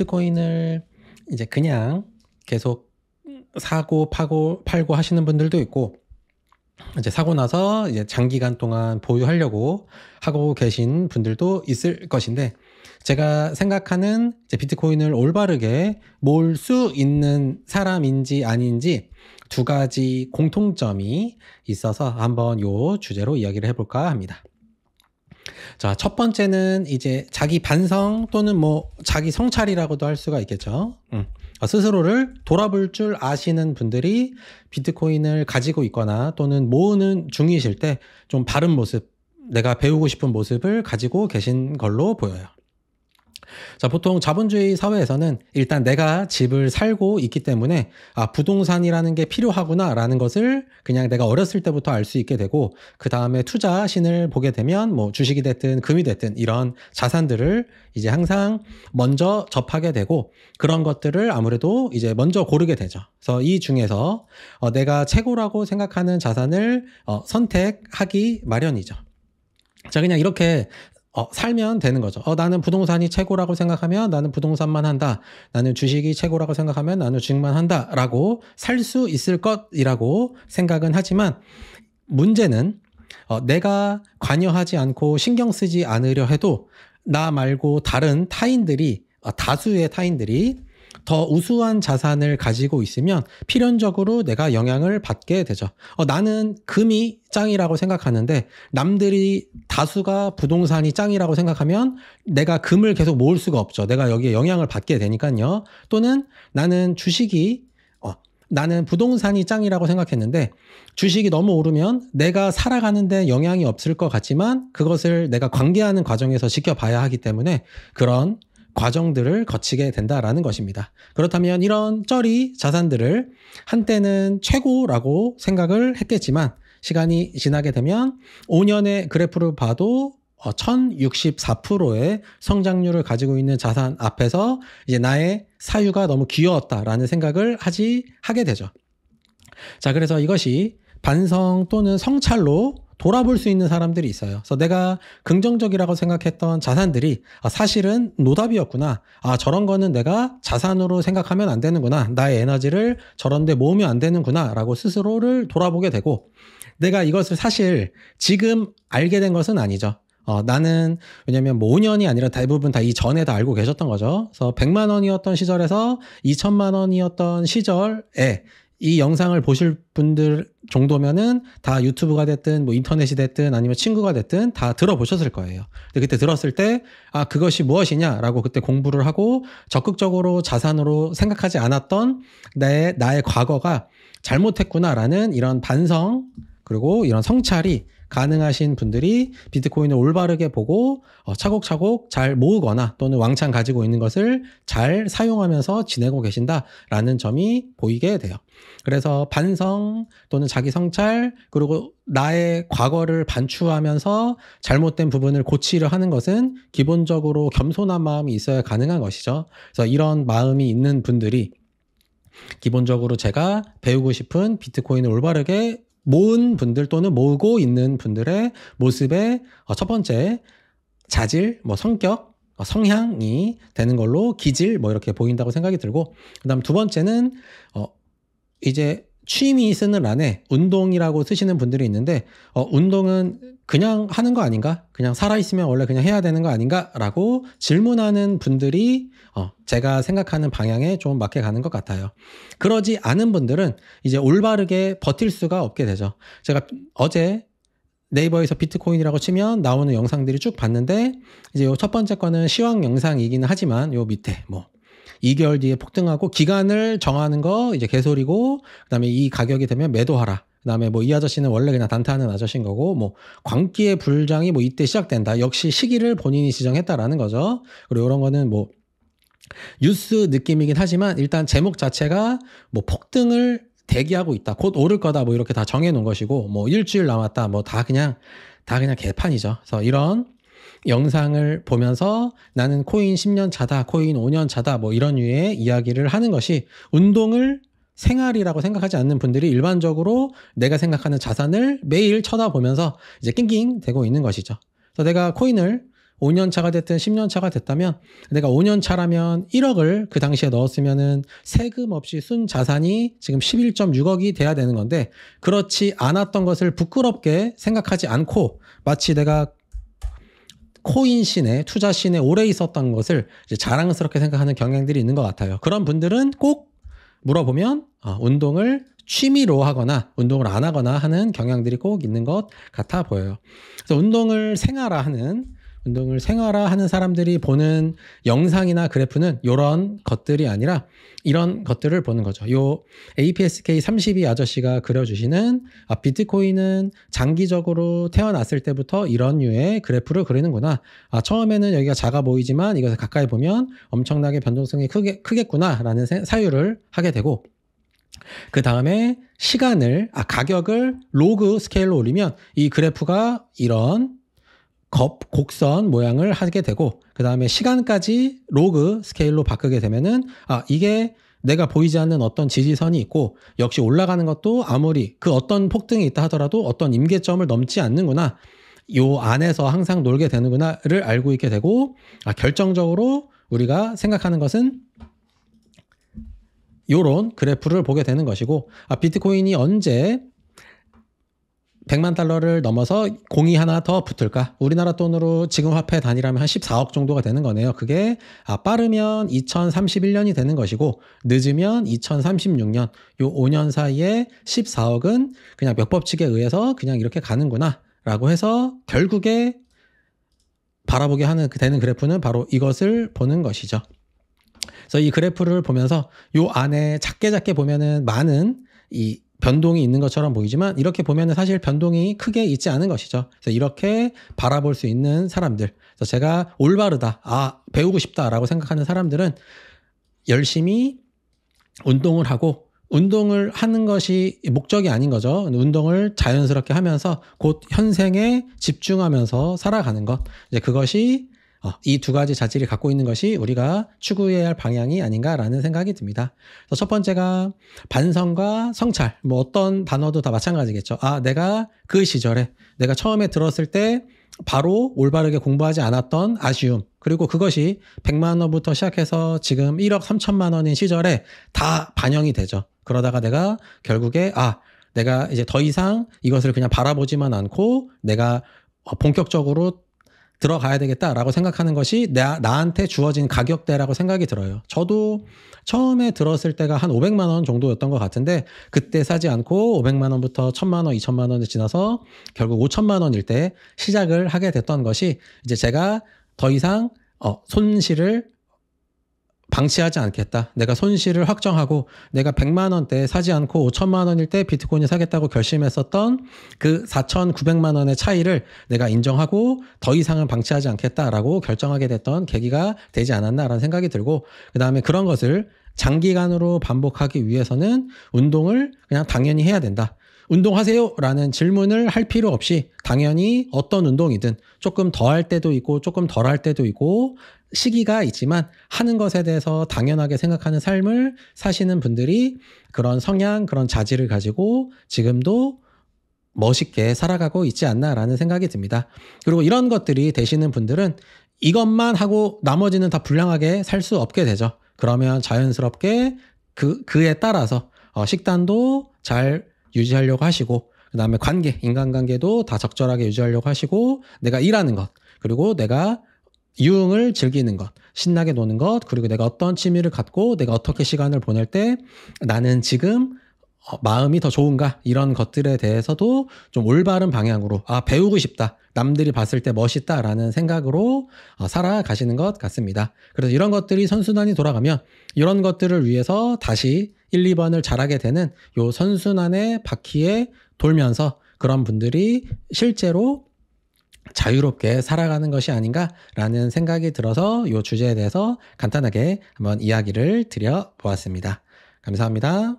비트코인을 이제 그냥 계속 사고 팔고 하시는 분들도 있고, 이제 사고 나서 이제 장기간 동안 보유하려고 하고 계신 분들도 있을 것인데, 제가 생각하는 이제 비트코인을 올바르게 모을 수 있는 사람인지 아닌지 두 가지 공통점이 있어서 한번 요 주제로 이야기를 해볼까 합니다. 자, 첫 번째는 이제 자기 반성 또는 뭐 자기 성찰이라고도 할 수가 있겠죠. 스스로를 돌아볼 줄 아시는 분들이 비트코인을 가지고 있거나 또는 모으는 중이실 때 좀 바른 모습, 내가 배우고 싶은 모습을 가지고 계신 걸로 보여요. 자, 보통 자본주의 사회에서는 일단 내가 집을 살고 있기 때문에 부동산이라는 게 필요하구나 라는 것을 그냥 내가 어렸을 때부터 알 수 있게 되고, 그 다음에 투자 신을 보게 되면 뭐 주식이 됐든 금이 됐든 이런 자산들을 이제 항상 먼저 접하게 되고, 그런 것들을 아무래도 이제 먼저 고르게 되죠. 그래서 이 중에서 내가 최고라고 생각하는 자산을 선택하기 마련이죠. 자, 그냥 이렇게 살면 되는 거죠. 나는 부동산이 최고라고 생각하면 나는 부동산만 한다. 나는 주식이 최고라고 생각하면 나는 주식만 한다. 라고 살 수 있을 것이라고 생각은 하지만, 문제는 내가 관여하지 않고 신경 쓰지 않으려 해도 나 말고 다른 타인들이, 다수의 타인들이 더 우수한 자산을 가지고 있으면 필연적으로 내가 영향을 받게 되죠. 나는 금이 짱이라고 생각하는데 남들이 다수가 부동산이 짱이라고 생각하면 내가 금을 계속 모을 수가 없죠. 내가 여기에 영향을 받게 되니까요. 또는 나는 나는 부동산이 짱이라고 생각했는데 주식이 너무 오르면 내가 살아가는데 영향이 없을 것 같지만 그것을 내가 관계하는 과정에서 지켜봐야 하기 때문에 그런 과정들을 거치게 된다라는 것입니다. 그렇다면 이런 쩌리 자산들을 한때는 최고라고 생각을 했겠지만 시간이 지나게 되면 5년의 그래프를 봐도 1064%의 성장률을 가지고 있는 자산 앞에서 이제 나의 사유가 너무 귀여웠다라는 생각을 하게 되죠. 자, 그래서 이것이 반성 또는 성찰로 돌아볼 수 있는 사람들이 있어요. 그래서 내가 긍정적이라고 생각했던 자산들이 사실은 노답이었구나. 저런 거는 내가 자산으로 생각하면 안 되는구나. 나의 에너지를 저런 데 모으면 안 되는구나 라고 스스로를 돌아보게 되고, 내가 이것을 사실 지금 알게 된 것은 아니죠. 나는 왜냐면 뭐 5년이 아니라 대부분 다 이전에 다 알고 계셨던 거죠. 그래서 100만 원이었던 시절에서 2천만 원이었던 시절에 이 영상을 보실 분들 정도면은 다 유튜브가 됐든 뭐 인터넷이 됐든 아니면 친구가 됐든 다 들어보셨을 거예요. 근데 그때 들었을 때 그것이 무엇이냐라고 그때 공부를 하고 적극적으로 자산으로 생각하지 않았던 나의 과거가 잘못했구나라는 이런 반성 그리고 이런 성찰이 가능하신 분들이 비트코인을 올바르게 보고 차곡차곡 잘 모으거나 또는 왕창 가지고 있는 것을 잘 사용하면서 지내고 계신다라는 점이 보이게 돼요. 그래서 반성 또는 자기 성찰 그리고 나의 과거를 반추하면서 잘못된 부분을 고치려 하는 것은 기본적으로 겸손한 마음이 있어야 가능한 것이죠. 그래서 이런 마음이 있는 분들이 기본적으로 제가 배우고 싶은 비트코인을 올바르게 모은 분들 또는 모으고 있는 분들의 모습의 첫 번째 자질, 성격, 성향이 되는 걸로 기질 이렇게 보인다고 생각이 들고, 그다음 두 번째는 이제 취미 쓰는 란에 운동이라고 쓰시는 분들이 있는데 운동은 그냥 하는 거 아닌가? 그냥 살아있으면 원래 그냥 해야 되는 거 아닌가? 라고 질문하는 분들이 제가 생각하는 방향에 좀 맞게 가는 것 같아요. 그러지 않은 분들은 이제 올바르게 버틸 수가 없게 되죠. 제가 어제 네이버에서 비트코인이라고 치면 나오는 영상들이 쭉 봤는데 이제 요 첫 번째 거는 시황 영상이기는 하지만 요 밑에 2개월 뒤에 폭등하고 기간을 정하는 거 이제 개소리고, 그다음에 이 가격이 되면 매도하라. 그다음에 이 아저씨는 원래 그냥 단타하는 아저씨인 거고 광기의 불장이 이때 시작된다. 역시 시기를 본인이 지정했다라는 거죠. 그리고 이런 거는 뉴스 느낌이긴 하지만 일단 제목 자체가 폭등을 대기하고 있다. 곧 오를 거다. 이렇게 다 정해 놓은 것이고 일주일 남았다. 다 그냥 개판이죠. 그래서 이런 영상을 보면서 나는 코인 10년 차다, 코인 5년 차다, 이런 류의 이야기를 하는 것이 운동을 생활이라고 생각하지 않는 분들이 일반적으로 내가 생각하는 자산을 매일 쳐다보면서 이제 낑낑대고 있는 것이죠. 그래서 내가 코인을 5년 차가 됐든 10년 차가 됐다면 내가 5년 차라면 1억을 그 당시에 넣었으면은 세금 없이 순 자산이 지금 11.6억이 돼야 되는 건데 그렇지 않았던 것을 부끄럽게 생각하지 않고 마치 내가 코인신에 투자신에 오래 있었던 것을 이제 자랑스럽게 생각하는 경향들이 있는 것 같아요. 그런 분들은 꼭 물어보면 운동을 취미로 하거나 운동을 안 하거나 하는 경향들이 꼭 있는 것 같아 보여요. 그래서 운동을 생활화하는 사람들이 보는 영상이나 그래프는 이런 것들이 아니라 이런 것들을 보는 거죠. 요 APSK 32 아저씨가 그려주시는 비트코인은 장기적으로 태어났을 때부터 이런 류의 그래프를 그리는구나. 처음에는 여기가 작아 보이지만 이것을 가까이 보면 엄청나게 변동성이 크겠구나라는 사유를 하게 되고 그 다음에 가격을 로그 스케일로 올리면 이 그래프가 이런 곡선 모양을 하게 되고 그 다음에 시간까지 로그 스케일로 바꾸게 되면은 이게 내가 보이지 않는 어떤 지지선이 있고 역시 올라가는 것도 아무리 그 어떤 폭등이 있다 하더라도 어떤 임계점을 넘지 않는구나. 요 안에서 항상 놀게 되는구나를 알고 있게 되고 결정적으로 우리가 생각하는 것은 요런 그래프를 보게 되는 것이고 비트코인이 언제 100만 달러를 넘어서 공이 하나 더 붙을까? 우리나라 돈으로 지금 화폐 단위라면 한 14억 정도가 되는 거네요. 그게 빠르면 2031년이 되는 것이고 늦으면 2036년 요 5년 사이에 14억은 그냥 몇 법칙에 의해서 그냥 이렇게 가는구나 라고 해서 결국에 바라보게 되는 그래프는 바로 이것을 보는 것이죠. 그래서 이 그래프를 보면서 요 안에 작게 보면은 많은 이 변동이 있는 것처럼 보이지만 이렇게 보면은 사실 변동이 크게 있지 않은 것이죠. 그래서 이렇게 바라볼 수 있는 사람들. 그래서 제가 올바르다, 배우고 싶다라고 생각하는 사람들은 열심히 운동을 하고 운동을 하는 것이 목적이 아닌 거죠. 운동을 자연스럽게 하면서 곧 현생에 집중하면서 살아가는 것. 이제 그것이 이 두 가지 자질이 갖고 있는 것이 우리가 추구해야 할 방향이 아닌가라는 생각이 듭니다. 그래서 첫 번째가 반성과 성찰, 어떤 단어도 다 마찬가지겠죠. 내가 그 시절에 내가 처음에 들었을 때 바로 올바르게 공부하지 않았던 아쉬움, 그리고 그것이 100만 원부터 시작해서 지금 1억 3천만 원인 시절에 다 반영이 되죠. 그러다가 내가 결국에 내가 이제 더 이상 이것을 그냥 바라보지만 않고 내가 본격적으로 들어가야 되겠다라고 생각하는 것이 나한테 주어진 가격대라고 생각이 들어요. 저도 처음에 들었을 때가 한 500만 원 정도였던 것 같은데 그때 사지 않고 500만 원부터 1000만 원, 2000만 원을 지나서 결국 5천만 원일 때 시작을 하게 됐던 것이 이제 제가 더 이상 손실을 방치하지 않겠다. 내가 손실을 확정하고 내가 100만 원대 사지 않고 5천만 원일 때 비트코인을 사겠다고 결심했었던 그 4,900만 원의 차이를 내가 인정하고 더 이상은 방치하지 않겠다라고 결정하게 됐던 계기가 되지 않았나라는 생각이 들고 그 다음에 그런 것을 장기간으로 반복하기 위해서는 운동을 그냥 당연히 해야 된다. 운동하세요 라는 질문을 할 필요 없이 당연히 어떤 운동이든 조금 더 할 때도 있고 조금 덜 할 때도 있고 시기가 있지만 하는 것에 대해서 당연하게 생각하는 삶을 사시는 분들이 그런 성향, 그런 자질을 가지고 지금도 멋있게 살아가고 있지 않나라는 생각이 듭니다. 그리고 이런 것들이 되시는 분들은 이것만 하고 나머지는 다 불량하게 살 수 없게 되죠. 그러면 자연스럽게 그에 따라서 식단도 잘 유지하려고 하시고 그 다음에 인간관계도 다 적절하게 유지하려고 하시고 내가 일하는 것 그리고 내가 유흥을 즐기는 것, 신나게 노는 것, 그리고 내가 어떤 취미를 갖고 내가 어떻게 시간을 보낼 때 나는 지금 마음이 더 좋은가 이런 것들에 대해서도 좀 올바른 방향으로 배우고 싶다. 남들이 봤을 때 멋있다라는 생각으로 살아가시는 것 같습니다. 그래서 이런 것들이 선순환이 돌아가면 이런 것들을 위해서 다시 1, 2번을 잘하게 되는 요 선순환의 바퀴에 돌면서 그런 분들이 실제로 자유롭게 살아가는 것이 아닌가라는 생각이 들어서 이 주제에 대해서 간단하게 한번 이야기를 드려보았습니다. 감사합니다.